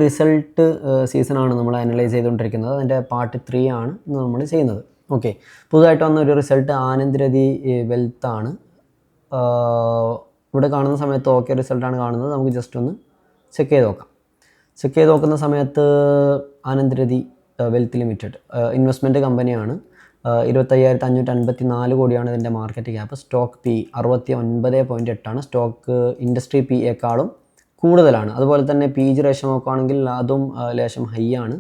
Result സീസണാണ് നമ്മൾ analyse ചെയ്തുകൊണ്ടിരിക്കുന്നത്. അതിൻ്റെ പാർട്ട് 3 ആണ് ഇന്ന് നമ്മൾ ചെയ്യുന്നത്. ഓക്കെ, പുതുതായിട്ട് വന്ന ഒരു റിസൾട്ട് ആനന്ദ്രതി വെൽത്താണ്. ഇവിടെ കാണുന്ന സമയത്ത് ഓക്കെ റിസൾട്ടാണ് കാണുന്നത്. നമുക്ക് ജസ്റ്റ് ഒന്ന് ചെക്ക് ചെയ്ത് നോക്കാം. ചെക്ക് ചെയ്ത് നോക്കുന്ന സമയത്ത് ആനന്ദ്രതി വെൽത്ത് ലിമിറ്റഡ് ഇൻവെസ്റ്റ്മെൻറ്റ് കമ്പനിയാണ്. 25,554 കോടിയാണ് ഇതിൻ്റെ market cap. Stock P 69.8 stock industry P യേക്കാളും കൂടുതലാണ്. അതുപോലെ തന്നെ പി ജി റേഷ്യോ നോക്കുകയാണെങ്കിൽ അതും ലേശം ഹൈ ആണ്.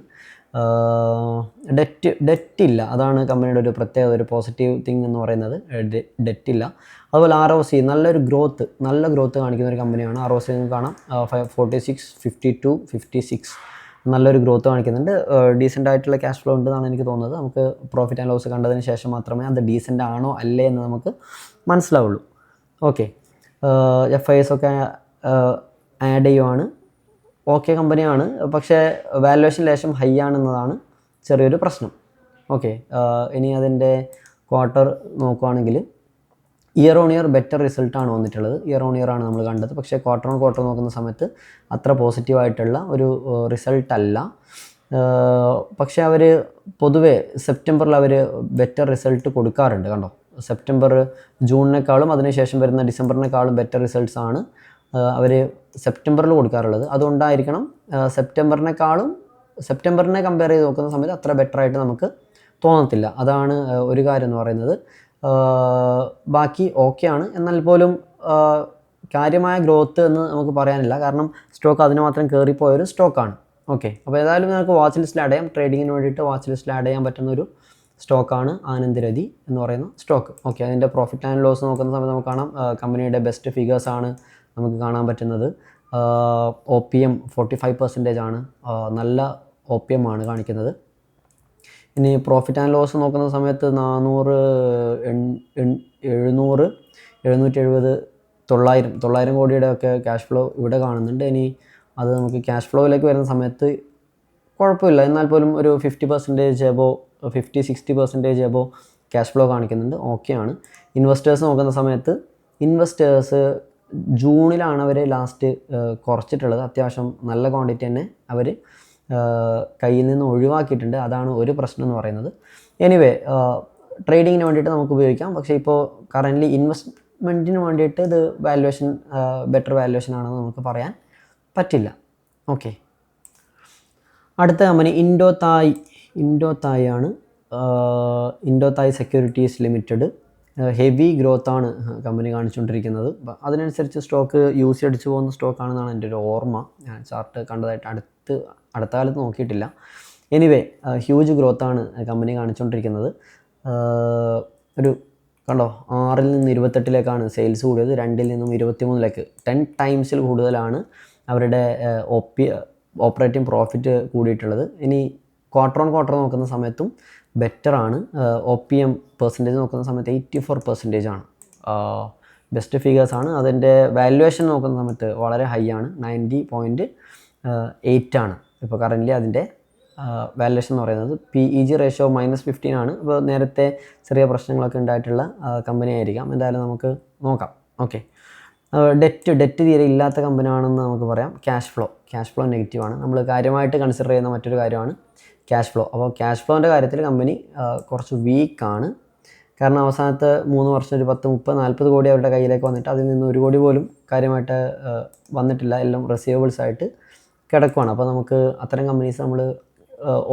ഡെറ്റ് ഇല്ല, അതാണ് കമ്പനിയുടെ ഒരു പ്രത്യേകത, ഒരു പോസിറ്റീവ് തിങ് എന്ന് പറയുന്നത്. ഡെറ്റ് ഇല്ല. അതുപോലെ ROC നല്ല ഗ്രോത്ത് കാണിക്കുന്ന ഒരു കമ്പനിയാണ്. ROC നിങ്ങൾക്ക് കാണാം 46, 52, 56 നല്ലൊരു ഗ്രോത്ത് കാണിക്കുന്നുണ്ട്. ഡീസൻ്റ് ആയിട്ടുള്ള ക്യാഷ് ഫ്ലോ ഉണ്ടെന്നാണ് എനിക്ക് തോന്നുന്നത്. നമുക്ക് പ്രോഫിറ്റ് ആൻഡ് ലോസ് കണ്ടതിന് ശേഷം മാത്രമേ അത് ഡീസൻ്റ് ആണോ അല്ലേ എന്ന് നമുക്ക് മനസ്സിലാവുള്ളൂ. ഓക്കെ, FIS ഒക്കെ ആഡ് ചെയ്യുവാണ്. ഓക്കെ കമ്പനിയാണ്, പക്ഷേ വാല്യുവേഷൻ ലേശം ഹൈ ആണെന്നതാണ് ചെറിയൊരു പ്രശ്നം. ഓക്കെ, ഇനി അതിൻ്റെ ക്വാർട്ടർ നോക്കുകയാണെങ്കിൽ ഇയർ ഓൺ ഇയർ ബെറ്റർ റിസൾട്ടാണ് വന്നിട്ടുള്ളത്. ഇയർ ഓൺ ഇയർ ആണ് നമ്മൾ കണ്ടത്, പക്ഷേ ക്വാർട്ടർ ഓൺ ക്വാർട്ടർ നോക്കുന്ന സമയത്ത് അത്ര പോസിറ്റീവായിട്ടുള്ള ഒരു റിസൾട്ടല്ല. പക്ഷേ അവർ പൊതുവേ സെപ്റ്റംബറിൽ അവർ ബെറ്റർ റിസൾട്ട് കൊടുക്കാറുണ്ട്. കണ്ടോ, സെപ്റ്റംബർ ജൂണിനേക്കാളും അതിനുശേഷം വരുന്ന ഡിസംബറിനേക്കാളും ബെറ്റർ റിസൾട്ട്സ് ആണ് അവർ സെപ്റ്റംബറിൽ കൊടുക്കാറുള്ളത്. അതുകൊണ്ടായിരിക്കണം സെപ്റ്റംബറിനെ കമ്പയർ ചെയ്ത് നോക്കുന്ന സമയത്ത് അത്ര ബെറ്ററായിട്ട് നമുക്ക് തോന്നത്തില്ല. അതാണ് ഒരു കാര്യം എന്ന് പറയുന്നത്. ബാക്കി ഓക്കെയാണ്, എന്നാൽ പോലും കാര്യമായ ഗ്രോത്ത് എന്ന് നമുക്ക് പറയാനില്ല. കാരണം സ്റ്റോക്ക് അതിന് മാത്രം കയറിപ്പോയൊരു സ്റ്റോക്കാണ്. ഓക്കെ, അപ്പോൾ ഏതായാലും നമുക്ക് വാച്ച് ലിസ്റ്റിൽ ആഡ് ചെയ്യാം. ട്രേഡിങ്ങിന് വേണ്ടിയിട്ട് വാച്ച് ലിസ്റ്റിൽ ആഡ് ചെയ്യാൻ പറ്റുന്നൊരു സ്റ്റോക്കാണ് ആനന്ദ്രതി എന്ന് പറയുന്ന സ്റ്റോക്ക്. ഓക്കെ, അതിൻ്റെ പ്രോഫിറ്റ് ആൻഡ് ലോസ് നോക്കുന്ന സമയത്ത് നമുക്ക് കാണാം കമ്പനിയുടെ ബെസ്റ്റ് ഫിഗേഴ്സാണ് നമുക്ക് കാണാൻ പറ്റുന്നത്. OPM 45% ആണ്, നല്ല OPM ആണ് കാണിക്കുന്നത്. ഇനി പ്രോഫിറ്റ് ആൻഡ് ലോസ് നോക്കുന്ന സമയത്ത് 400, 700, 770, 900 കോടിയുടെ ഒക്കെ ക്യാഷ് ഫ്ലോ ഇവിടെ കാണുന്നുണ്ട്. ഇനി അത് നമുക്ക് ക്യാഷ് ഫ്ലോയിലേക്ക് വരുന്ന സമയത്ത് കുഴപ്പമില്ല, എന്നാൽ പോലും ഒരു 50% എബോ 50-60% എബോ ക്യാഷ് ഫ്ലോ കാണിക്കുന്നുണ്ട്. ഓക്കെയാണ്. ഇൻവെസ്റ്റേഴ്സ് നോക്കുന്ന സമയത്ത് ഇൻവെസ്റ്റേഴ്സ് ജൂണിലാണ് അവർ ലാസ്റ്റ് കുറച്ചിട്ടുള്ളത്. അത്യാവശ്യം നല്ല ക്വാണ്ടിറ്റി തന്നെ അവർ കയ്യിൽ നിന്ന് ഒഴിവാക്കിയിട്ടുണ്ട്. അതാണ് ഒരു പ്രശ്നം എന്ന് പറയുന്നത്. എനിവേ, ട്രേഡിങ്ങിന് വേണ്ടിയിട്ട് നമുക്ക് ഉപയോഗിക്കാം. പക്ഷേ ഇപ്പോൾ കറൻ്റ്ലി ഇൻവെസ്റ്റ്മെൻറ്റിന് വേണ്ടിയിട്ട് ഇത് ബെറ്റർ വാല്യുവേഷൻ ആണെന്ന് നമുക്ക് പറയാൻ പറ്റില്ല. ഓക്കെ, അടുത്ത കമ്പനി ഇൻഡോതായ് ആണ്. Indo Thai securities limited. ഹെവി ഗ്രോത്താണ് കമ്പനി കാണിച്ചുകൊണ്ടിരിക്കുന്നത്. അതിനനുസരിച്ച് സ്റ്റോക്ക് യൂസ് അടിച്ചു പോകുന്ന സ്റ്റോക്കാണെന്നാണ് എൻ്റെ ഒരു ഓർമ്മ. ഞാൻ ചാർട്ട് കണ്ടതായിട്ട് അടുത്ത കാലത്ത് നോക്കിയിട്ടില്ല. എനിവേ, ഹ്യൂജ് ഗ്രോത്താണ് കമ്പനി കാണിച്ചുകൊണ്ടിരിക്കുന്നത്. ഒരു കണ്ടോ, 6-ൽ നിന്ന് 28-ലേക്കാണ് സെയിൽസ് കൂടിയത്. 2-ൽ നിന്നും 23-ലേക്ക് 10 ടൈംസിൽ കൂടുതലാണ് അവരുടെ ഓപ്പറേറ്റിംഗ് പ്രോഫിറ്റ് കൂടിയിട്ടുള്ളത്. ഇനി ക്വാർട്ടർ ഓൺ ക്വാർട്ടർ നോക്കുന്ന സമയത്തും ബെറ്ററാണ്. OPM പെർസെൻറ്റേജ് നോക്കുന്ന സമയത്ത് 84% ആണ്. ബെസ്റ്റ് ഫിഗേഴ്സാണ്. അതിൻ്റെ വാല്യുവേഷൻ നോക്കുന്ന സമയത്ത് വളരെ ഹൈ ആണ്, 90.8 ആണ് ഇപ്പോൾ കറൻ്റ്ലി അതിൻ്റെ വാല്യുവേഷൻ എന്ന് പറയുന്നത്. PEG റേഷ്യോ -15 ആണ്. ഇപ്പോൾ നേരത്തെ ചെറിയ പ്രശ്നങ്ങളൊക്കെ ഉണ്ടായിട്ടുള്ള കമ്പനി ആയിരിക്കാം. എന്തായാലും നമുക്ക് നോക്കാം. ഓക്കെ, ഡെറ്റ് തീരെ ഇല്ലാത്ത കമ്പനിയാണെന്ന് നമുക്ക് പറയാം. ക്യാഷ് ഫ്ലോ നെഗറ്റീവാണ്. നമ്മൾ കാര്യമായിട്ട് കൺസിഡർ ചെയ്യുന്ന മറ്റൊരു കാര്യമാണ് ക്യാഷ് ഫ്ലോ. അപ്പോൾ ക്യാഷ് ഫ്ലോൻ്റെ കാര്യത്തിൽ കമ്പനി കുറച്ച് വീക്കാണ്. കാരണം അവസാനത്തെ 3 വർഷം ഒരു 10, 30, 40 കോടി അവരുടെ കയ്യിലേക്ക് വന്നിട്ട് അതിൽ നിന്ന് 1 കോടി പോലും കാര്യമായിട്ട് വന്നിട്ടില്ല. എല്ലാം റിസീവബിൾസ് ആയിട്ട് കിടക്കുവാണ്. അപ്പോൾ നമുക്ക് അത്തരം കമ്പനീസ് നമ്മൾ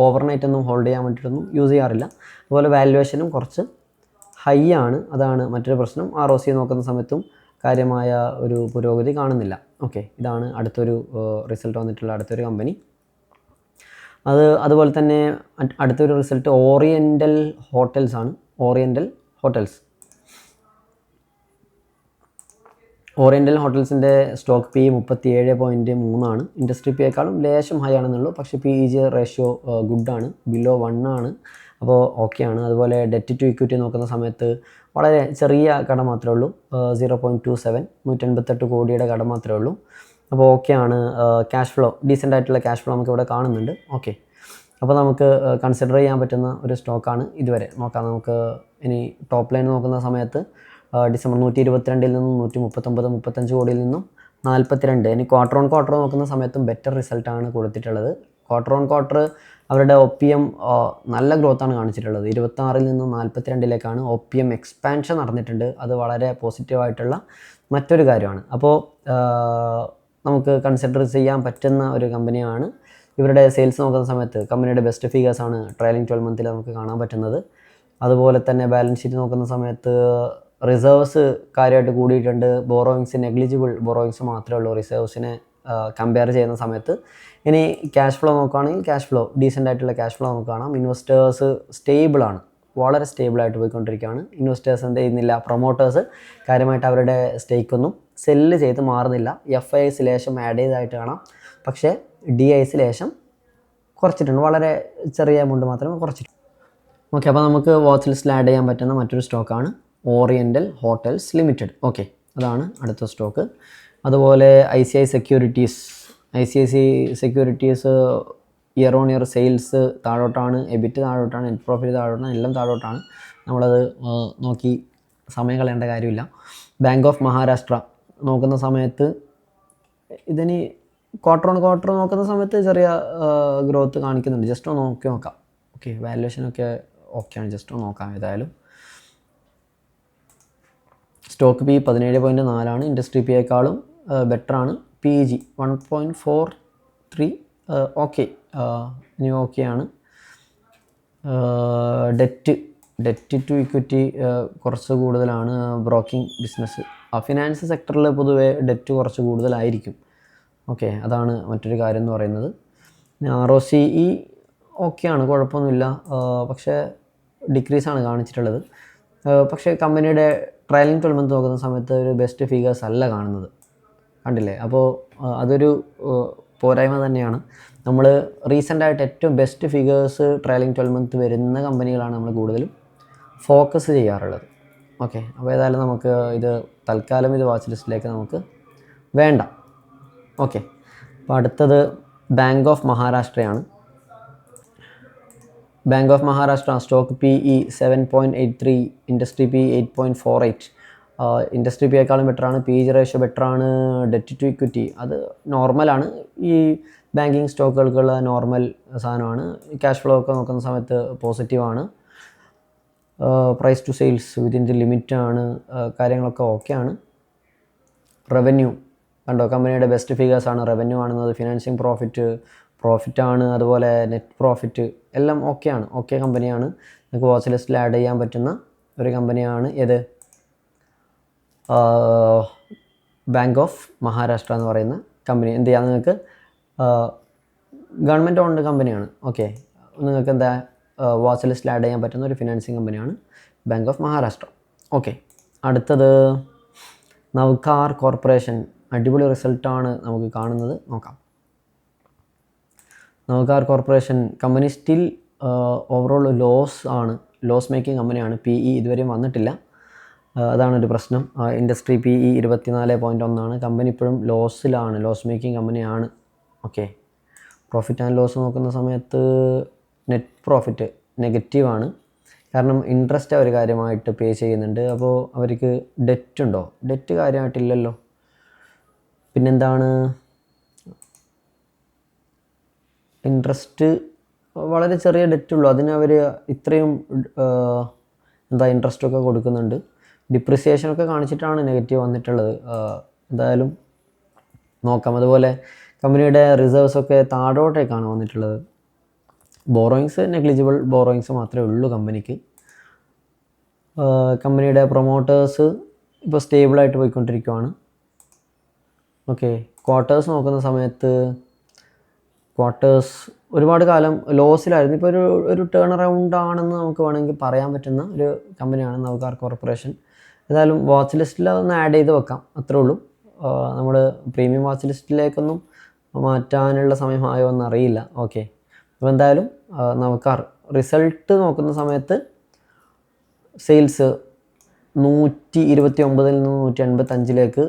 ഓവർനൈറ്റ് ഒന്നും ഹോൾഡ് ചെയ്യാൻ വേണ്ടിയിട്ടൊന്നും യൂസ് ചെയ്യാറില്ല. അതുപോലെ വാല്യുവേഷനും കുറച്ച് ഹൈ ആണ്, അതാണ് മറ്റൊരു പ്രശ്നം. ROC നോക്കുന്ന സമയത്തും കാര്യമായ ഒരു പുരോഗതി കാണുന്നില്ല. ഓക്കെ, ഇതാണ് അടുത്തൊരു റിസൾട്ട് വന്നിട്ടുള്ള അടുത്തൊരു കമ്പനി. അതുപോലെ തന്നെ അടുത്തൊരു റിസൾട്ട് ഓറിയൻ്റൽ ഹോട്ടൽസ് ആണ്. ഓറിയൻ്റൽ ഹോട്ടൽസിൻ്റെ സ്റ്റോക്ക് പി 37.3 ആണ്. ഇൻഡസ്ട്രി പിയേക്കാളും ലേശം ഹൈ ആണെന്നുള്ളൂ. പക്ഷേ PEG റേഷ്യോ ഗുഡാണ്, ബിലോ 1 ആണ്. അപ്പോൾ ഓക്കെയാണ്. അതുപോലെ ഡെറ്റ് ടു ഇക്വിറ്റി നോക്കുന്ന സമയത്ത് വളരെ ചെറിയ കടം മാത്രമേ ഉള്ളൂ, 0.27, 188 കോടിയുടെ കടം മാത്രമേ ഉള്ളൂ. അപ്പോൾ ഓക്കെയാണ്. ക്യാഷ് ഫ്ലോ ഡീസൻ്റ് ആയിട്ടുള്ള ക്യാഷ് ഫ്ലോ നമുക്ക് ഇവിടെ കാണുന്നുണ്ട്. ഓക്കെ, അപ്പോൾ നമുക്ക് കൺസിഡർ ചെയ്യാൻ പറ്റുന്ന ഒരു സ്റ്റോക്കാണ് ഇതുവരെ. നോക്കാം നമുക്ക്. ഇനി ടോപ്പ് ലൈൻ നോക്കുന്ന സമയത്ത് ഡിസംബർ 122-ൽ നിന്നും 139-135 കോടിയിൽ നിന്നും 42. ഇനി ക്വാർട്ടർ ഓൺ ക്വാർട്ടർ നോക്കുന്ന സമയത്തും ബെറ്റർ റിസൾട്ടാണ് കൊടുത്തിട്ടുള്ളത്. ക്വാർട്ടർ ഓൺ ക്വാർട്ടർ അവരുടെ OPM നല്ല ഗ്രോത്താണ് കാണിച്ചിട്ടുള്ളത്. 26-ൽ നിന്നും 42-ലേക്കാണ് OPM എക്സ്പാൻഷൻ നടന്നിട്ടുണ്ട്. അത് വളരെ പോസിറ്റീവായിട്ടുള്ള മറ്റൊരു കാര്യമാണ്. അപ്പോൾ നമുക്ക് കൺസിഡർ ചെയ്യാൻ പറ്റുന്ന ഒരു കമ്പനിയാണ്. ഇവരുടെ സെയിൽസ് നോക്കുന്ന സമയത്ത് കമ്പനിയുടെ ബെസ്റ്റ് ഫിഗേഴ്സാണ് ട്രailing 12 മന്തിൽ നമുക്ക് കാണാൻ പറ്റുന്നത്. അതുപോലെ തന്നെ ബാലൻസ് ഷീറ്റ് നോക്കുന്ന സമയത്ത് റിസർവ്സ് കാര്യമായിട്ട് കൂടിയിട്ടുണ്ട്. ബോറോയിങ്സ് നെഗ്ലിജിബിൾ ബോറോയിങ്സ് മാത്രമേ ഉള്ളൂ റിസർവ്സിനെ കമ്പയർ ചെയ്യുന്ന സമയത്ത്. ഇനി ക്യാഷ് ഫ്ലോ നോക്കുകയാണെങ്കിൽ ക്യാഷ് ഫ്ലോ ഡീസൻ്റ് ആയിട്ടുള്ള ക്യാഷ് ഫ്ലോ നമുക്ക് കാണാം. ഇൻവെസ്റ്റേഴ്സ് സ്റ്റേബിളാണ്, വളരെ സ്റ്റേബിളായിട്ട് പോയിക്കൊണ്ടിരിക്കുകയാണ്. ഇൻവെസ്റ്റേഴ്സ് എന്ത് ചെയ്യുന്നില്ല, പ്രൊമോട്ടേഴ്സ് കാര്യമായിട്ട് അവരുടെ സ്റ്റേക്കൊന്നും സെല്ല് ചെയ്ത് മാറുന്നില്ല. FIs ലേശം ആഡ് ചെയ്തതായിട്ട് കാണാം, പക്ഷേ DIs ലേശം കുറച്ചിട്ടുണ്ട്, വളരെ ചെറിയ എമൗണ്ട് മാത്രമേ കുറച്ചിട്ടുണ്ട്. ഓക്കെ, അപ്പോൾ നമുക്ക് വാച്ച് ലിസ്റ്റിൽ ആഡ് ചെയ്യാൻ പറ്റുന്ന മറ്റൊരു സ്റ്റോക്കാണ് ഓറിയൻ്റൽ ഹോട്ടൽസ് ലിമിറ്റഡ്. ഓക്കെ, അതാണ് അടുത്ത സ്റ്റോക്ക്. അതുപോലെ ICICI securities year on year sales താഴോട്ടാണ്, എബിറ്റ് താഴോട്ടാണ്, നെറ്റ് പ്രോഫിറ്റ് താഴോട്ടാണ്, എല്ലാം താഴോട്ടാണ്. നമ്മളത് നോക്കി സമയം കളയേണ്ട കാര്യമില്ല. ബാങ്ക് ഓഫ് മഹാരാഷ്ട്ര നോക്കുന്ന സമയത്ത് ഇതിന് ക്വാർട്ടർ ഓൺ ക്വാർട്ടർ നോക്കുന്ന സമയത്ത് ചെറിയ ഗ്രോത്ത് കാണിക്കുന്നുണ്ട്. ജസ്റ്റ് ഒന്ന് നോക്കാം. ഓക്കെ, വാല്യുവേഷനൊക്കെ ഓക്കെയാണ്, ജസ്റ്റ് ഒന്ന് നോക്കാം. ഏതായാലും സ്റ്റോക്ക് P 17.4 ഇൻഡസ്ട്രി P-യേക്കാളും ബെറ്ററാണ്. PEG 1.43. ഓക്കെ, ഇനി ഓക്കെയാണ്. ഡെറ്റ് ടു ഇക്വിറ്റി കുറച്ച് കൂടുതലാണ്. ബ്രോക്കിംഗ് ബിസിനസ്, ഫിനാൻസ് സെക്ടറിൽ പൊതുവേ ഡെറ്റ് കുറച്ച് കൂടുതലായിരിക്കും. ഓക്കെ, അതാണ് മറ്റൊരു കാര്യം എന്ന് പറയുന്നത്. ROCE ഓക്കെയാണ്, കുഴപ്പമൊന്നുമില്ല, പക്ഷേ ഡിക്രീസാണ് കാണിച്ചിട്ടുള്ളത്. പക്ഷേ കമ്പനിയുടെ ട്രailing 12 മന്ത് നോക്കുന്ന സമയത്ത് ഒരു ബെസ്റ്റ് ഫിഗേഴ്സ് അല്ല കാണുന്നത്, കണ്ടില്ലേ? അപ്പോൾ അതൊരു പോരായ്മ തന്നെയാണ്. നമ്മൾ റീസെൻ്റായിട്ട് ഏറ്റവും ബെസ്റ്റ് ഫിഗേഴ്സ് ട്രailing 12 മന്ത് വരുന്ന കമ്പനികളാണ് നമ്മൾ കൂടുതലും ഫോക്കസ് ചെയ്യാറുള്ളത്. ഓക്കെ, അപ്പോൾ ഏതായാലും നമുക്ക് തൽക്കാലം വാച്ച് ലിസ്റ്റിലേക്ക് നമുക്ക് വേണ്ട. ഓക്കെ, അപ്പോൾ അടുത്തത് ബാങ്ക് ഓഫ് മഹാരാഷ്ട്രയാണ്. Bank of Maharashtra stock PE 7.83, industry PE 8.48. Industry P-യേക്കാളും ബെറ്ററാണ്. PEG റേഷ്യോ ബെറ്ററാണ്. ഡെറ്റ് ടു ഇക്വിറ്റി അത് നോർമലാണ്, ഈ ബാങ്കിങ് സ്റ്റോക്കുകൾക്കുള്ള നോർമൽ സാധനമാണ്. ക്യാഷ് ഫ്ലോ ഒക്കെ നോക്കുന്ന സമയത്ത് പോസിറ്റീവാണ്. Price to sales within the ലിമിറ്റാണ്. കാര്യങ്ങളൊക്കെ ഓക്കെയാണ്. റവന്യൂ കണ്ടോ, കമ്പനിയുടെ ബെസ്റ്റ് ഫിഗേഴ്സാണ്. റവന്യൂ ആണെന്നത്, ഫിനാൻസിങ് പ്രോഫിറ്റാണ്, അതുപോലെ നെറ്റ് പ്രോഫിറ്റ് എല്ലാം ഓക്കെയാണ്. ഓക്കെ കമ്പനിയാണ്, നിങ്ങൾക്ക് വാച്ച് ലിസ്റ്റിൽ ആഡ് ചെയ്യാൻ പറ്റുന്ന ഒരു കമ്പനിയാണ്. ഏത്? ബാങ്ക് ഓഫ് മഹാരാഷ്ട്ര എന്ന് പറയുന്ന കമ്പനി. എന്ത് ചെയ്യാം, നിങ്ങൾക്ക് ഗവൺമെൻറ് ഓൺഡ് കമ്പനിയാണ്. ഓക്കെ, നിങ്ങൾക്ക് എന്താ വാച്ച് ലിസ്റ്റിൽ ആഡ് ചെയ്യാൻ പറ്റുന്ന ഒരു ഫിനാൻസിങ് കമ്പനിയാണ് ബാങ്ക് ഓഫ് മഹാരാഷ്ട്ര. ഓക്കെ, അടുത്തത് നവ്കാർ കോർപ്പറേഷൻ. അടിപൊളി റിസൾട്ടാണ് നമുക്ക് കാണുന്നത്, നോക്കാം. Navkar corporation company still overall loss making കമ്പനിയാണ്. PE ഇതുവരെയും വന്നിട്ടില്ല, അതാണൊരു പ്രശ്നം. Industry PE 24.1. കമ്പനി ഇപ്പോഴും ലോസ് മേക്കിംഗ് കമ്പനിയാണ്. ഓക്കെ, പ്രോഫിറ്റ് ആൻഡ് ലോസ് നോക്കുന്ന സമയത്ത് നെറ്റ് പ്രോഫിറ്റ് നെഗറ്റീവാണ്, കാരണം ഇൻട്രസ്റ്റ് അവർ കാര്യമായിട്ട് പേ ചെയ്യുന്നുണ്ട്. അപ്പോൾ അവർക്ക് ഡെറ്റ് ഉണ്ടോ? ഡെറ്റ് കാര്യമായിട്ടില്ലല്ലോ. പിന്നെന്താണ്, ഇൻട്രസ്റ്റ് വളരെ ചെറിയ ഡെറ്റുള്ളൂ, അതിന് അവർ ഇത്രയും ഇൻട്രസ്റ്റൊക്കെ കൊടുക്കുന്നുണ്ട്. ഡിപ്രിസിയേഷനൊക്കെ കാണിച്ചിട്ടാണ് നെഗറ്റീവ് വന്നിട്ടുള്ളത്. എന്തായാലും നോക്കാം. അതുപോലെ കമ്പനിയുടെ റിസർവ്സൊക്കെ താഴോട്ടേക്കാണ് വന്നിട്ടുള്ളത്. ബോറോയിങ്സ് നെഗ്ലിജിബിൾ ബോറോയിങ്സ് മാത്രമേ ഉള്ളൂ കമ്പനിക്ക്. കമ്പനിയുടെ പ്രൊമോട്ടേഴ്സ് ഇപ്പോൾ സ്റ്റേബിളായിട്ട് പോയിക്കൊണ്ടിരിക്കുകയാണ്. ഓക്കെ, ക്വാർട്ടേഴ്സ് നോക്കുന്ന സമയത്ത് ഒരുപാട് കാലം ലോസിലായിരുന്നു, ഇപ്പോൾ ഒരു ടേൺ അറൗണ്ട് ആണെന്ന് നമുക്ക് വേണമെങ്കിൽ പറയാൻ പറ്റുന്ന ഒരു കമ്പനിയാണ് നവ്കാർ കോർപ്പറേഷൻ. ഏതായാലും വാച്ച് ലിസ്റ്റിൽ ഒന്ന് ആഡ് ചെയ്ത് വെക്കാം, അത്രേ ഉള്ളൂ. നമ്മൾ പ്രീമിയം വാച്ച് ലിസ്റ്റിലേക്കൊന്നും മാറ്റാനുള്ള സമയമായോ എന്നറിയില്ല. ഓക്കെ, അപ്പോൾ എന്തായാലും നവ്കാർ റിസൾട്ട് നോക്കുന്ന സമയത്ത് സെയിൽസ് 129 നിന്ന് 185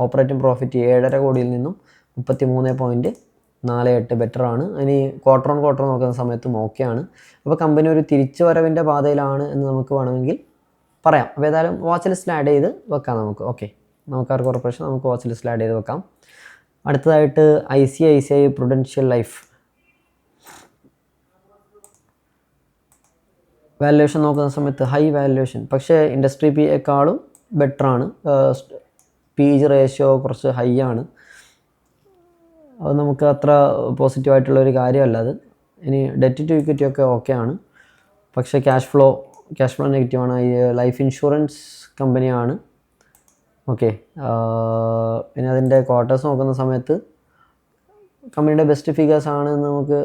ഓപ്പറേറ്റിംഗ് പ്രോഫിറ്റ് 7.5 കോടിയിൽ നിന്നും 33.48 ബെറ്ററാണ്. ഇനി ക്വാർട്ടർ ഓൺ ക്വാർട്ടർ നോക്കുന്ന സമയത്തും ഓക്കെയാണ്. അപ്പോൾ കമ്പനി ഒരു തിരിച്ചു വരവിൻ്റെ പാതയിലാണ് എന്ന് നമുക്ക് വേണമെങ്കിൽ പറയാം. അപ്പോൾ ഏതായാലും വാച്ച് ലിസ്റ്റിൽ ആഡ് ചെയ്ത് വെക്കാം നമുക്ക്. ഓക്കെ. നൗകാർ കോർപ്പറേഷൻ നമുക്ക് വാച്ച് ലിസ്റ്റിൽ ആഡ് ചെയ്ത് വെക്കാം. അടുത്തതായിട്ട് ICICI Prudential ലൈഫ്. വാല്യുവേഷൻ നോക്കുന്ന സമയത്ത് ഹൈ വാല്യുവേഷൻ, പക്ഷേ ഇൻഡസ്ട്രി PEക്കാളും ബെറ്ററാണ്. PE റേഷ്യോ കുറച്ച് ഹൈ ആണ്. അത് നമുക്ക് അത്ര പോസിറ്റീവായിട്ടുള്ളൊരു കാര്യമല്ല അത്. ഇനി ഡെറ്റ് ടു ഇക്വിറ്റി ഒക്കെ ഓക്കെ ആണ്, പക്ഷേ ക്യാഷ് ഫ്ലോ നെഗറ്റീവാണ്. ലൈഫ് ഇൻഷുറൻസ് കമ്പനിയാണ്. ഓക്കെ, പിന്നെ അതിൻ്റെ ക്വാർട്ടേഴ്സ് നോക്കുന്ന സമയത്ത് കമ്പനിയുടെ ബെസ്റ്റ് ഫിഗേഴ്സ് ആണ് നമുക്ക്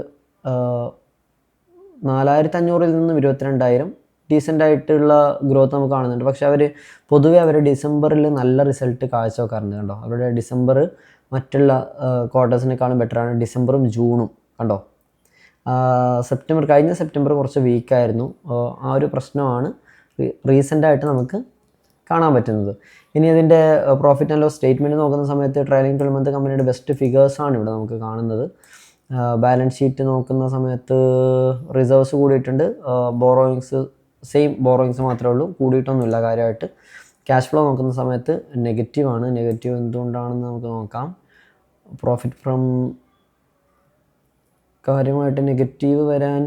4,500 നിന്ന് 22,000 ഡീസൻ്റ് ആയിട്ടുള്ള ഗ്രോത്ത് നമുക്ക് കാണുന്നുണ്ട്. പക്ഷേ അവർ പൊതുവേ അവർ ഡിസംബറിൽ നല്ല റിസൾട്ട് കാഴ്ചവെക്കാറുണ്ട്. കണ്ടോ, അവരുടെ ഡിസംബർ മറ്റുള്ള ക്വാർട്ടേഴ്സിനേക്കാളും ബെറ്ററാണ് ഡിസംബറും ജൂണും. കണ്ടോ, കഴിഞ്ഞ സെപ്റ്റംബർ കുറച്ച് വീക്കായിരുന്നു. ആ ഒരു പ്രശ്നമാണ് റീസെൻ്റായിട്ട് നമുക്ക് കാണാൻ പറ്റുന്നത്. ഇനി അതിൻ്റെ പ്രോഫിറ്റ് ആൻഡ് ലോസ് സ്റ്റേറ്റ്മെൻറ്റ് നോക്കുന്ന സമയത്ത് ട്രailing 12 month കമ്പനിയുടെ ബെസ്റ്റ് ഫിഗേഴ്സാണ് ഇവിടെ നമുക്ക് കാണുന്നത്. ബാലൻസ് ഷീറ്റ് നോക്കുന്ന സമയത്ത് റിസർവ്സ് കൂടിയിട്ടുണ്ട്. ബോറോയിങ്സ് മാത്രമേ ഉള്ളൂ, കൂടിയിട്ടൊന്നുമില്ല കാര്യമായിട്ട്. ക്യാഷ് ഫ്ലോ നോക്കുന്ന സമയത്ത് നെഗറ്റീവാണ്. നെഗറ്റീവ് എന്തുകൊണ്ടാണെന്ന് നമുക്ക് നോക്കാം. പ്രോഫിറ്റ് ഫ്രം കാര്യമായിട്ട് നെഗറ്റീവ് വരാൻ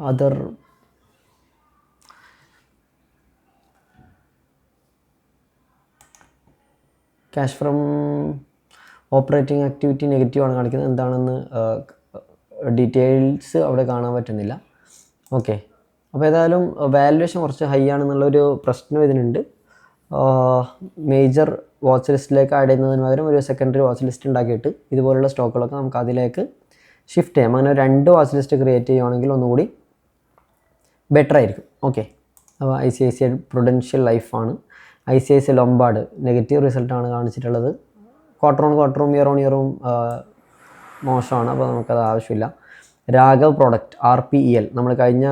other cash from operating activity നെഗറ്റീവാണ് കാണിക്കുന്നത്. എന്താണെന്ന് ഡീറ്റെയിൽസ് അവിടെ കാണാൻ പറ്റുന്നില്ല. ഓക്കെ, അപ്പോൾ ഏതായാലും വാല്യുവേഷൻ കുറച്ച് ഹൈ ആണെന്നുള്ളൊരു പ്രശ്നം ഇതിനുണ്ട്. മേജർ വാച്ച് ലിസ്റ്റിലേക്ക് ആഡ് ചെയ്യുന്നതിന് പകരം ഒരു സെക്കൻഡറി വാച്ച് ലിസ്റ്റ് ഉണ്ടാക്കിയിട്ട് ഇതുപോലുള്ള സ്റ്റോക്കുകളൊക്കെ നമുക്ക് അതിലേക്ക് ഷിഫ്റ്റ് ചെയ്യാം. അങ്ങനെ 2 വാച്ച് ലിസ്റ്റ് ക്രിയേറ്റ് ചെയ്യുകയാണെങ്കിൽ ഒന്നുകൂടി ബെറ്റർ ആയിരിക്കും. ഓക്കെ, അപ്പോൾ ICICI Prudential ലൈഫാണ്. ICICI Lombard നെഗറ്റീവ് റിസൾട്ടാണ് കാണിച്ചിട്ടുള്ളത്. ക്വാർട്ടറും ഇയർ ഓൺ ഇയറും മോശമാണ്, അപ്പോൾ നമുക്കത് ആവശ്യമില്ല. രാഘവ് പ്രോഡക്റ്റ് RPEL നമ്മൾ കഴിഞ്ഞ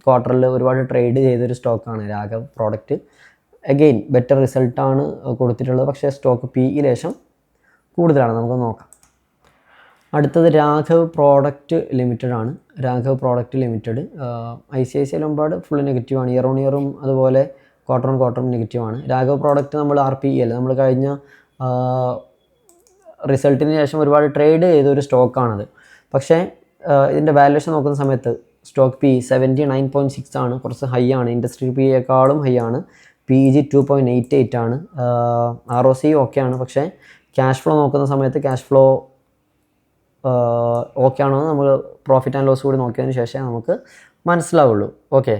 ക്വാർട്ടറിൽ ഒരുപാട് ട്രേഡ് ചെയ്തൊരു സ്റ്റോക്കാണ് രാഘവ് പ്രോഡക്റ്റ്. അഗെയിൻ ബെറ്റർ റിസൾട്ടാണ് കൊടുത്തിട്ടുള്ളത്, പക്ഷേ സ്റ്റോക്ക് PE ലേശം കൂടുതലാണ്. നമുക്ക് നോക്കാം. അടുത്തത് രാഘവ് പ്രോഡക്റ്റ് ലിമിറ്റഡ് ആണ്. Raghav product limited ICICI Lombard full നെഗറ്റീവാണ്. ഇയർ ഓൺ ഇയറും അതുപോലെ ക്വാർട്ടറും നെഗറ്റീവാണ്. രാഘവ് പ്രോഡക്റ്റ് നമ്മൾ RPEL നമ്മൾ കഴിഞ്ഞ റിസൾട്ടിന് ശേഷം ഒരുപാട് ട്രേഡ് ചെയ്തൊരു സ്റ്റോക്കാണത്. പക്ഷേ ഇതിൻ്റെ വാല്യുവേഷൻ നോക്കുന്ന സമയത്ത് സ്റ്റോക്ക് PE 79.6 ആണ്, കുറച്ച് ഹൈ ആണ്. ഇൻഡസ്ട്രി PEയേക്കാളും ഹൈ ആണ്. PEG 2.88 ആണ്. ROC ഓക്കെ ആണ്. പക്ഷേ ക്യാഷ് ഫ്ലോ നോക്കുന്ന സമയത്ത് ക്യാഷ് ഫ്ലോ ഓക്കെ ആണോ എന്ന് നമ്മൾ പ്രോഫിറ്റ് ആൻഡ് ലോസ് കൂടി നോക്കിയതിന് ശേഷം നമുക്ക് മനസ്സിലാവുള്ളൂ. ഓക്കെ,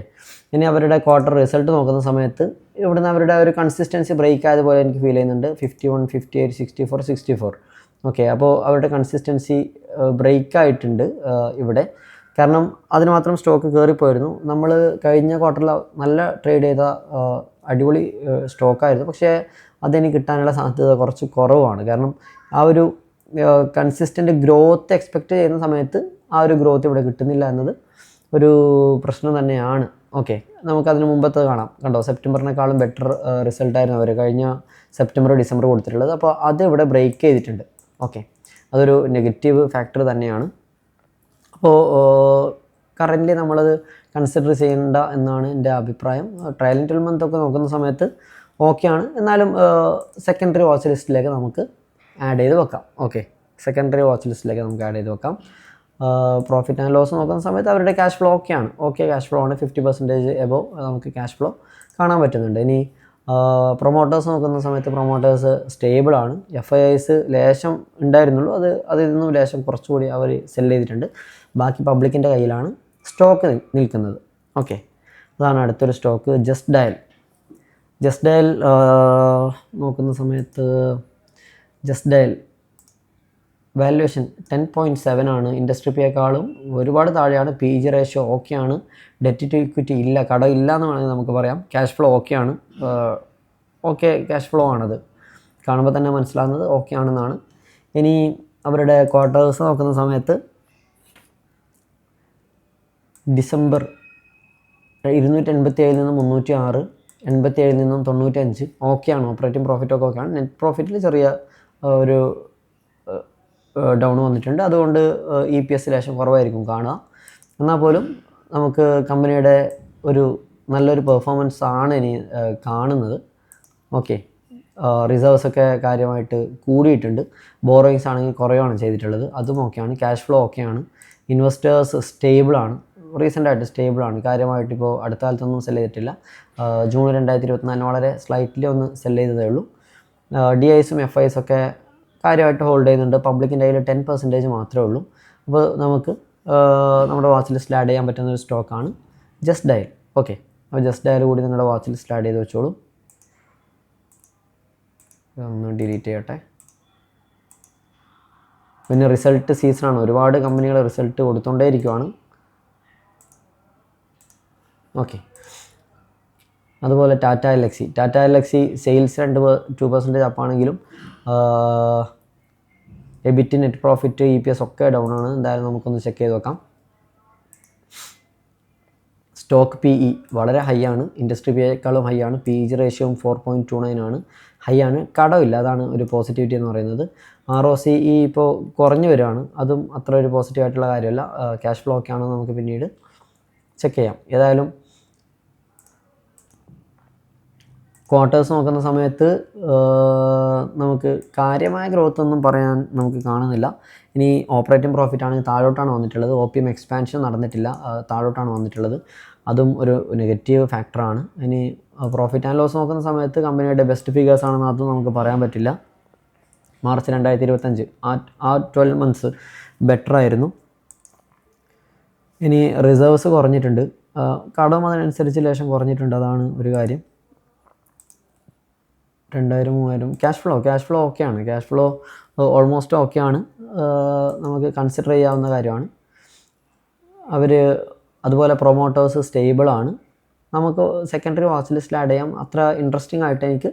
ഇനി അവരുടെ ക്വാർട്ടർ റിസൾട്ട് നോക്കുന്ന സമയത്ത് ഇവിടുന്ന് അവരുടെ ഒരു കൺസിസ്റ്റൻസി ബ്രേക്ക് ആയതുപോലെ എനിക്ക് ഫീൽ ചെയ്യുന്നുണ്ട്. 51, 58, 64, 64. ഓക്കെ, അപ്പോൾ അവരുടെ കൺസിസ്റ്റൻസി ബ്രേക്ക് ആയിട്ടുണ്ട് ഇവിടെ. കാരണം അതിന് മാത്രം സ്റ്റോക്ക് കയറിപ്പോയിരുന്നു. നമ്മൾ കഴിഞ്ഞ ക്വാർട്ടറിൽ നല്ല ട്രേഡ് ചെയ്ത അടിപൊളി സ്റ്റോക്കായിരുന്നു. പക്ഷേ അതെനിക്ക് കിട്ടാനുള്ള സാധ്യത കുറച്ച് കുറവാണ്. കാരണം ആ ഒരു കൺസിസ്റ്റൻ്റ് ഗ്രോത്ത് എക്സ്പെക്റ്റ് ചെയ്യുന്ന സമയത്ത് ആ ഒരു ഗ്രോത്ത് ഇവിടെ കിട്ടുന്നില്ല എന്നത് ഒരു പ്രശ്നം തന്നെയാണ്. ഓക്കെ, നമുക്കതിന് മുമ്പത്തെ കാണാം. കണ്ടോ, സെപ്റ്റംബറിനേക്കാളും ബെറ്റർ റിസൾട്ടായിരുന്നു അവർ കഴിഞ്ഞ സെപ്റ്റംബർ ഡിസംബർ കൊടുത്തിട്ടുള്ളത്. അപ്പോൾ അത് ഇവിടെ ബ്രേക്ക് ചെയ്തിട്ടുണ്ട്. ഓക്കെ, അതൊരു നെഗറ്റീവ് ഫാക്ടർ തന്നെയാണ്. അപ്പോൾ കറൻ്റ്ലി നമ്മളത് കൺസിഡർ ചെയ്യേണ്ട എന്നാണ് എൻ്റെ അഭിപ്രായം. ട്രailing 12 month ഒക്കെ നോക്കുന്ന സമയത്ത് ഓക്കെയാണ്. എന്നാലും സെക്കൻഡറി വാച്ച് ലിസ്റ്റിലേക്ക് നമുക്ക് ആഡ് ചെയ്ത് വെക്കാം. ഓക്കെ, സെക്കൻഡറി വാച്ച് ലിസ്റ്റിലേക്ക് നമുക്ക് ആഡ് ചെയ്ത് വെക്കാം. പ്രോഫിറ്റ് ആൻഡ് ലോസ് നോക്കുന്ന സമയത്ത് അവരുടെ ക്യാഷ് ഫ്ലോ ഓക്കെയാണ്. ക്യാഷ് ഫ്ലോ ആണ്. 50% എബോവ് നമുക്ക് ക്യാഷ് ഫ്ലോ കാണാൻ പറ്റുന്നുണ്ട്. ഇനി പ്രൊമോട്ടേഴ്സ് നോക്കുന്ന സമയത്ത് പ്രൊമോട്ടേഴ്സ് സ്റ്റേബിളാണ്. FIIs ലേശം ഉണ്ടായിരുന്നുള്ളൂ, അതിൽ നിന്നും ലേശം കുറച്ചുകൂടി അവർ സെല് ചെയ്തിട്ടുണ്ട്. ബാക്കി പബ്ലിക്കിൻ്റെ കയ്യിലാണ് സ്റ്റോക്ക് നിൽക്കുന്നത്. ഓക്കെ, അതാണ് അടുത്തൊരു സ്റ്റോക്ക് ജസ്റ്റ് ഡയൽ നോക്കുന്ന സമയത്ത് ജസ്റ്റ് ഡയൽ വാല്യുവേഷൻ 10.7 ആണ്. ഇൻഡസ്ട്രി PEയേക്കാളും ഒരുപാട് താഴെയാണ്. PEG റേഷ്യോ ഓക്കെയാണ്. ഡെറ്റ് ടു ഇക്വിറ്റി ഇല്ല, കടം ഇല്ല എന്ന് വേണമെങ്കിൽ നമുക്ക് പറയാം. ക്യാഷ് ഫ്ലോ ഓക്കെയാണ്. ക്യാഷ് ഫ്ലോ ആണത്. കാണുമ്പോൾ തന്നെ മനസ്സിലാകുന്നത് ഓക്കെ ആണെന്നാണ്. ഇനി അവരുടെ ക്വാർട്ടേഴ്സ് നോക്കുന്ന സമയത്ത് ഡിസംബർ 287 നിന്നും 306, 87 നിന്നും 95 ഓക്കെയാണ്. ഓപ്പറേറ്റിംഗ് പ്രോഫിറ്റൊക്കെ ഓക്കെയാണ്. നെറ്റ് പ്രോഫിറ്റിൽ ചെറിയ ഒരു ഡൗൺ വന്നിട്ടുണ്ട്. അതുകൊണ്ട് EPS ലേശം കുറവായിരിക്കും കാണുക. എന്നാൽ പോലും നമുക്ക് കമ്പനിയുടെ ഒരു നല്ലൊരു പെർഫോമൻസ് ആണ് ഇനി കാണുന്നത്. ഓക്കെ, റിസർവ്സൊക്കെ കാര്യമായിട്ട് കൂടിയിട്ടുണ്ട്. ബോറോയിങ്സ് ആണെങ്കിൽ കുറയുകയാണ് ചെയ്തിട്ടുള്ളത്, അതും ഓക്കെയാണ്. ക്യാഷ് ഫ്ലോ ഓക്കെയാണ്. ഇൻവെസ്റ്റേഴ്സ് സ്റ്റേബിളാണ്, റീസെൻ്റായിട്ട് സ്റ്റേബിളാണ്. കാര്യമായിട്ട് ഇപ്പോൾ അടുത്ത കാലത്തൊന്നും സെല് ചെയ്തിട്ടില്ല. ജൂൺ 2024 വളരെ സ്ലൈറ്റ്ലി ഒന്ന് സെല് ചെയ്തതേ ഉള്ളൂ. DISും FISും ഒക്കെ കാര്യമായിട്ട് ഹോൾഡ് ചെയ്യുന്നുണ്ട്. പബ്ലിക്കിൻ്റെ കയ്യിൽ 10% മാത്രമേ ഉള്ളൂ. അപ്പോൾ നമുക്ക് നമ്മുടെ വാച്ച് ലിസ്റ്റിൽ ആഡ് ചെയ്യാൻ പറ്റുന്ന ഒരു സ്റ്റോക്കാണ് ജസ്റ്റ് ഡയൽ. ഓക്കെ, അപ്പോൾ ജസ്റ്റ് ഡയൽ കൂടി നിങ്ങളുടെ വാച്ച് ലിസ്റ്റിൽ ആഡ് ചെയ്ത് വെച്ചോളൂ. ഒന്ന് ഡിലീറ്റ് ചെയ്യട്ടെ. പിന്നെ റിസൾട്ട് സീസണാണ്, ഒരുപാട് കമ്പനികൾ റിസൾട്ട് കൊടുത്തുകൊണ്ടേയിരിക്കുവാണ്. ഓക്കെ, അതുപോലെ ടാറ്റ എൽഎക്സി സെയിൽസ് 2% അപ്പാണെങ്കിലും എബിറ്റ്, നെറ്റ് പ്രോഫിറ്റ്, EPS ഒക്കെ ഡൗൺ ആണ്. എന്തായാലും നമുക്കൊന്ന് ചെക്ക് ചെയ്ത് നോക്കാം. സ്റ്റോക്ക് PE വളരെ ഹൈ ആണ്, ഇൻഡസ്ട്രി PEയേക്കാളും ഹൈ ആണ്. PEG റേഷ്യോയും 4.29 ആണ്, ഹൈ ആണ്. കടമില്ല, അതാണ് ഒരു പോസിറ്റിവിറ്റി എന്ന് പറയുന്നത്. ROCE ഇപ്പോൾ കുറഞ്ഞു വരികയാണ്, അതും അത്ര ഒരു പോസിറ്റീവായിട്ടുള്ള കാര്യമല്ല. ക്യാഷ് ഫ്ലോ ഒക്കെ ആണെന്ന് നമുക്ക് പിന്നീട് ചെക്ക് ചെയ്യാം. ഏതായാലും ക്വാർട്ടേഴ്സ് നോക്കുന്ന സമയത്ത് നമുക്ക് കാര്യമായ ഗ്രോത്ത് ഒന്നും പറയാൻ നമുക്ക് കാണുന്നില്ല. ഇനി ഓപ്പറേറ്റിംഗ് പ്രോഫിറ്റ് ആണെങ്കിൽ താഴോട്ടാണ് വന്നിട്ടുള്ളത്. OPM എക്സ്പാൻഷൻ നടന്നിട്ടില്ല, താഴോട്ടാണ് വന്നിട്ടുള്ളത്, അതും ഒരു നെഗറ്റീവ് ഫാക്ടറാണ്. ഇനി പ്രോഫിറ്റ് ആൻഡ് ലോസ് നോക്കുന്ന സമയത്ത് കമ്പനിയുടെ ബെസ്റ്റ് ഫിഗേഴ്സ് ആണെന്ന് അതും നമുക്ക് പറയാൻ പറ്റില്ല. മാർച്ച് 2025 ആ 12 months ബെറ്റർ ആയിരുന്നു. ഇനി റിസർവ്സ് കുറഞ്ഞിട്ടുണ്ട്, കടം അതിനനുസരിച്ച് ലേശം കുറഞ്ഞിട്ടുണ്ട്, അതാണ് ഒരു കാര്യം. 2000-3000 ക്യാഷ് ഫ്ലോ ഓക്കെയാണ്. ക്യാഷ് ഫ്ലോ ഓൾമോസ്റ്റ് ഓക്കെയാണ്, നമുക്ക് കൺസിഡർ ചെയ്യാവുന്ന കാര്യമാണ്. അതുപോലെ പ്രൊമോട്ടേഴ്സ് സ്റ്റേബിളാണ്. നമുക്ക് സെക്കൻഡറി വാച്ച് ലിസ്റ്റിൽ ആഡ് ചെയ്യാം. അത്ര ഇൻട്രസ്റ്റിംഗ് ആയിട്ട് എനിക്ക്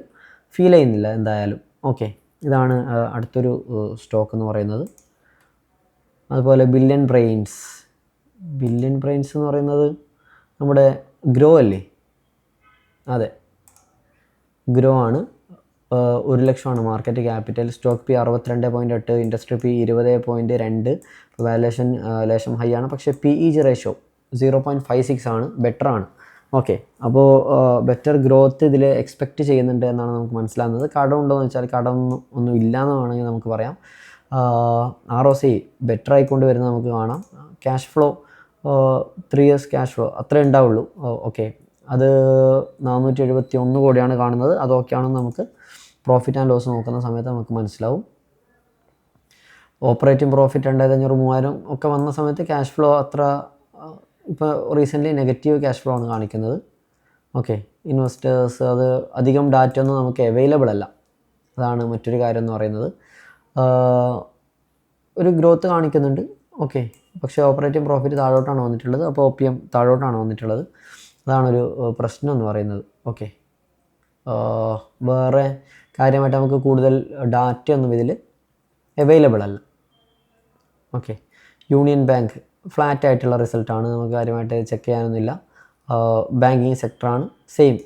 ഫീൽ ചെയ്യുന്നില്ല എന്തായാലും. ഓക്കെ, ഇതാണ് അടുത്തൊരു സ്റ്റോക്ക് എന്ന് പറയുന്നത്. അതുപോലെ ബില്യൺ ബ്രെയിൻസ് എന്ന് പറയുന്നത് നമ്മുടെ ഗ്രോ അല്ലേ? അതെ, ഗ്രോ ആണ്. 1 ലക്ഷമാണ് market capital. Stock P 62.8, industry P 20.2. Valuation ലേശം ഹൈ ആണ്, പക്ഷേ PEG റേഷ്യോ 0.56 ആണ്, ബെറ്റർ ആണ്. ഓക്കെ, അപ്പോൾ ബെറ്റർ ഗ്രോത്ത് ഇതിൽ എക്സ്പെക്റ്റ് ചെയ്യുന്നുണ്ട് എന്നാണ് നമുക്ക് മനസ്സിലാകുന്നത്. കടം ഉണ്ടോ എന്ന് വെച്ചാൽ കടം ഒന്നും ഇല്ലയെന്ന് വേണമെങ്കിൽ നമുക്ക് പറയാം. ROCE ബെറ്റർ ആയിക്കൊണ്ട് വരുന്നത് നമുക്ക് കാണാം. Cash flow 3 years cash flow അത്രേ ഉണ്ടാവുള്ളൂ. ഓക്കെ, അത് 471 കോടിയാണ് കാണുന്നത്, അതൊക്കെയാണെന്ന് നമുക്ക് പ്രോഫിറ്റ് ആൻഡ് ലോസ് നോക്കുന്ന സമയത്ത് നമുക്ക് മനസ്സിലാവും. ഓപ്പറേറ്റിംഗ് പ്രോഫിറ്റ് 2500-3000 ഒക്കെ വന്ന സമയത്ത് ക്യാഷ് ഫ്ലോ അത്ര, ഇപ്പോൾ റീസെൻ്റ്ലി നെഗറ്റീവ് ക്യാഷ് ഫ്ലോ ആണ് കാണിക്കുന്നത്. ഓക്കെ, ഇൻവെസ്റ്റേഴ്സ് അത് അധികം ഡാറ്റ ഒന്നും നമുക്ക് അവൈലബിൾ അല്ല, അതാണ് മറ്റൊരു കാര്യം എന്ന് പറയുന്നത്. ഒരു ഗ്രോത്ത് കാണിക്കുന്നുണ്ട്, ഓക്കെ, പക്ഷേ ഓപ്പറേറ്റിംഗ് പ്രോഫിറ്റ് താഴോട്ടാണ് വന്നിട്ടുള്ളത്, അപ്പോൾ OPM താഴോട്ടാണ് വന്നിട്ടുള്ളത്, അതാണൊരു പ്രശ്നം എന്ന് പറയുന്നത്. ഓക്കെ, വേറെ കാര്യമായിട്ട് നമുക്ക് കൂടുതൽ ഡാറ്റയൊന്നും ഇതിൽ അവൈലബിൾ അല്ല. ഓക്കെ, യൂണിയൻ ബാങ്ക് ഫ്ലാറ്റ് ആയിട്ടുള്ള റിസൾട്ടാണ്, നമുക്ക് കാര്യമായിട്ട് ചെക്ക് ചെയ്യാനൊന്നുമില്ല. ബാങ്കിങ് സെക്ടറാണ്,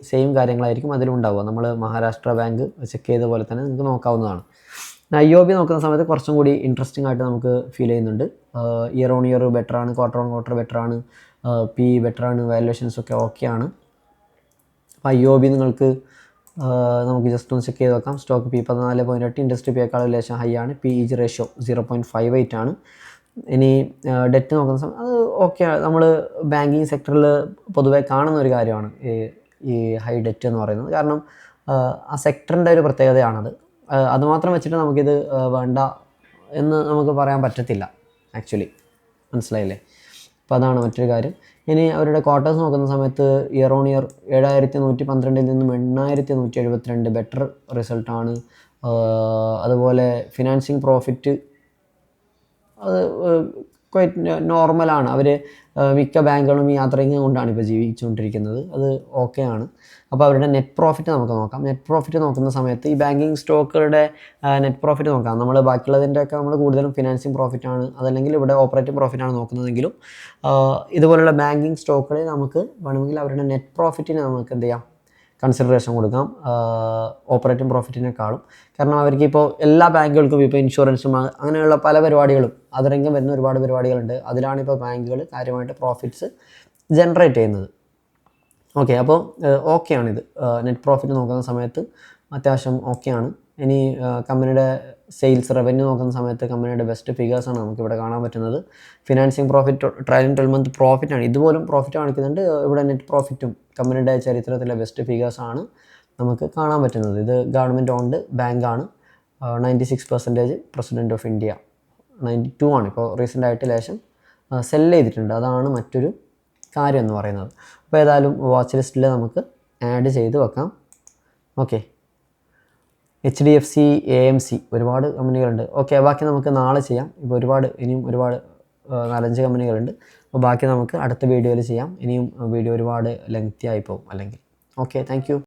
സെയിം കാര്യങ്ങളായിരിക്കും അതിലുണ്ടാവുക. നമ്മൾ മഹാരാഷ്ട്ര ബാങ്ക് ചെക്ക് ചെയ്ത പോലെ തന്നെ നമുക്ക് നോക്കാവുന്നതാണ്. IOB നോക്കുന്ന സമയത്ത് കുറച്ചും കൂടി ഇൻട്രസ്റ്റിംഗ് ആയിട്ട് നമുക്ക് ഫീൽ ചെയ്യുന്നുണ്ട്. ഇയർ ഓൺ ഇയർ ബെറ്ററാണ്, ക്വാർട്ടർ ഓൺ ക്വാർട്ടർ ബെറ്ററാണ്, PE ബെറ്ററാണ്, വാല്യുവേഷൻസൊക്കെ ഓക്കെയാണ്. അപ്പോൾ IOB നിങ്ങൾക്ക് നമുക്ക് ജസ്റ്റ് ഒന്ന് ചെക്ക് ചെയ്ത് നോക്കാം. സ്റ്റോക്ക് P 14.8, ഇൻഡസ്ട്രി PEയേക്കാളും ലേശം ഹൈ ആണ്. PEG റേഷ്യോ 0.58 ആണ്. ഇനി ഡെറ്റ് നോക്കുന്ന സമയം അത് ഓക്കെ, നമ്മൾ ബാങ്കിങ് സെക്ടറിൽ പൊതുവെ കാണുന്ന ഒരു കാര്യമാണ് ഈ ഹൈ ഡെറ്റ് എന്ന് പറയുന്നത്. കാരണം ആ സെക്ടറിൻ്റെ ഒരു പ്രത്യേകതയാണത്. അതുമാത്രം വെച്ചിട്ട് നമുക്കിത് വേണ്ട എന്ന് നമുക്ക് പറയാൻ പറ്റത്തില്ല ആക്ച്വലി, മനസ്സിലായില്ലേ? അപ്പോൾ അതാണ് മറ്റൊരു കാര്യം. ഇനി അവരുടെ ക്വാർട്ടേഴ്സ് നോക്കുന്ന സമയത്ത് ഇയർ ഓൺ ഇയർ 7112 നിന്നും 8172 ബെറ്റർ റിസൾട്ടാണ്. അതുപോലെ ഫിനാൻസിങ് പ്രോഫിറ്റ് അത് ക്വൈറ്റ് നോർമലാണ്. അവർ മിക്ക ബാങ്കുകളും ഈ യാത്രയും കൊണ്ടാണ് ഇപ്പോൾ ജീവിച്ചുകൊണ്ടിരിക്കുന്നത്, അത് ഓക്കെയാണ്. അപ്പോൾ അവരുടെ നെറ്റ് പ്രോഫിറ്റ് നമുക്ക് നോക്കാം. നെറ്റ് പ്രോഫിറ്റ് നോക്കുന്ന സമയത്ത് ഈ ബാങ്കിങ് സ്റ്റോക്കുകളുടെ നെറ്റ് പ്രോഫിറ്റ് നോക്കാം. നമ്മൾ ബാക്കിയുള്ളതിൻ്റെയൊക്കെ നമ്മൾ കൂടുതലും ഫിനാൻസിങ് പ്രോഫിറ്റാണ്, അതല്ലെങ്കിൽ ഇവിടെ ഓപ്പറേറ്റിംഗ് പ്രോഫിറ്റാണ് നോക്കുന്നതെങ്കിലും ഇതുപോലുള്ള ബാങ്കിങ് സ്റ്റോക്കുകളിൽ നമുക്ക് വേണമെങ്കിൽ അവരുടെ നെറ്റ് പ്രോഫിറ്റിന് നമുക്ക് എന്ത് ചെയ്യാം, കൺസിഡറേഷൻ കൊടുക്കാം ഓപ്പറേറ്റിംഗ് പ്രോഫിറ്റിനേക്കാളും. കാരണം അവർക്കിപ്പോൾ എല്ലാ ബാങ്കുകൾക്കും ഇപ്പോൾ ഇൻഷുറൻസും അങ്ങനെയുള്ള പല പരിപാടികളും അതിരംഗം വരുന്ന ഒരുപാട് പരിപാടികളുണ്ട്. അതിലാണിപ്പോൾ ബാങ്കുകൾ കാര്യമായിട്ട് പ്രോഫിറ്റ്സ് ജനറേറ്റ് ചെയ്യുന്നത്. ഓക്കെ, അപ്പോൾ ഓക്കെയാണിത്. നെറ്റ് പ്രോഫിറ്റ് നോക്കുന്ന സമയത്ത് അത്യാവശ്യം ഓക്കെയാണ്. ഇനി കമ്പനിയുടെ സെയിൽസ് റവന്യൂ നോക്കുന്ന സമയത്ത് കമ്പനിയുടെ ബെസ്റ്റ് ഫിഗേഴ്സാണ് നമുക്കിവിടെ കാണാൻ പറ്റുന്നത്. ഫിനാൻസിങ് പ്രോഫിറ്റ്, ട്രailing 12 മന്ത് പ്രോഫിറ്റാണ്, ഇതുപോലും പ്രോഫിറ്റ് കാണിക്കുന്നുണ്ട്. ഇവിടെ നെറ്റ് പ്രോഫിറ്റും കമ്പനിയുടെ ചരിത്രത്തിലെ ബെസ്റ്റ് ഫിഗേഴ്സാണ് നമുക്ക് കാണാൻ പറ്റുന്നത്. ഇത് ഗവൺമെൻറ് ഓൺഡ് ബാങ്കാണ്. 96% പ്രസിഡൻറ്റ് ഓഫ് ഇന്ത്യ, 92 ആണ്. ഇപ്പോൾ റീസെൻ്റായിട്ട് ലേശം സെല്ല് ചെയ്തിട്ടുണ്ട്. അതാണ് മറ്റൊരു കാര്യം എന്ന് പറയുന്നത്. അപ്പോൾ ഏതായാലും വാച്ച് ലിസ്റ്റിൽ നമുക്ക് ആഡ് ചെയ്ത് വെക്കാം. ഓക്കെ, HDFC, AMC, ഒരുപാട് കമ്പനികളുണ്ട്. ഓക്കെ, ബാക്കി നമുക്ക് നാളെ ചെയ്യാം. ഇപ്പോൾ ഇനിയും ഒരുപാട് 4-5 കമ്പനികളുണ്ട്. അപ്പോൾ ബാക്കി നമുക്ക് അടുത്ത വീഡിയോയിൽ ചെയ്യാം. ഇനിയും വീഡിയോ ഒരുപാട് ലെങ്തി ആയി പോകും അല്ലെങ്കിൽ. Okay, thank you.